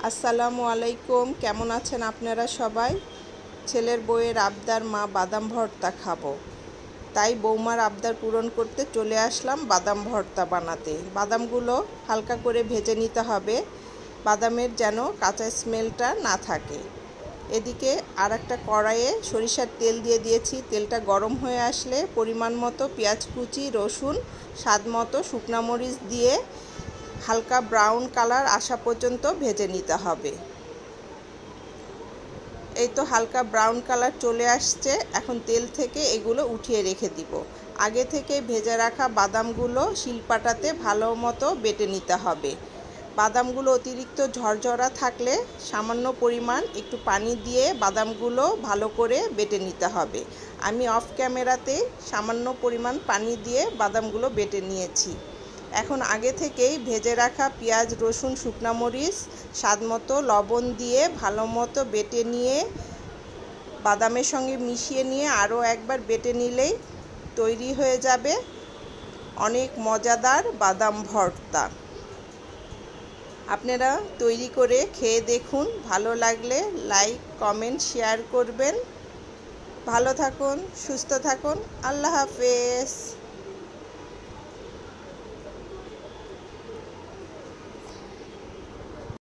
আসসালামু আলাইকুম। কেমন আছেন আপনারা সবাই? ছেলের বউয়ের আবদার, মা বাদাম ভর্তা খাবো, তাই বৌমার আবদার পূরণ করতে চলে আসলাম বাদাম ভর্তা বানাতে। বাদামগুলো হালকা করে ভেজে নিতে হবে, বাদামের যেন কাঁচা স্মেলটা না থাকে। এদিকে আর একটা কড়াইয়ে সরিষার তেল দিয়ে দিয়েছি। তেলটা গরম হয়ে আসলে পরিমাণ মতো পেঁয়াজ কুচি, রসুন, স্বাদ মতো শুকনো মরিচ দিয়ে হালকা ব্রাউন কালার আসা পর্যন্ত ভেজে নিতে হবে। এই তো হালকা ব্রাউন কালার চলে আসছে। এখন তেল থেকে এগুলো উঠিয়ে রেখে দিব। আগে থেকে ভেজে রাখা বাদামগুলো শিলপাটাতে ভালো মতো বেটে নিতে হবে। বাদামগুলো অতিরিক্ত ঝরঝরা থাকলে সামান্য পরিমাণ একটু পানি দিয়ে বাদামগুলো ভালো করে বেটে নিতে হবে। আমি অফ ক্যামেরাতে সামান্য পরিমাণ পানি দিয়ে বাদামগুলো বেটে নিয়েছি। এখন আগে থেকেই ভেজে রাখা পেঁয়াজ, রসুন, শুকনো মরিচ, স্বাদ মতো লবণ দিয়ে ভালো মতো বেটে নিয়ে বাদামের সঙ্গে মিশিয়ে নিয়ে আরও একবার বেটে নিলেই তৈরি হয়ে যাবে অনেক মজাদার বাদাম ভর্তা। আপনারা তৈরি করে খেয়ে দেখুন। ভালো লাগলে লাইক, কমেন্ট, শেয়ার করবেন। ভালো থাকুন, সুস্থ থাকুন। আল্লাহ হাফেজ।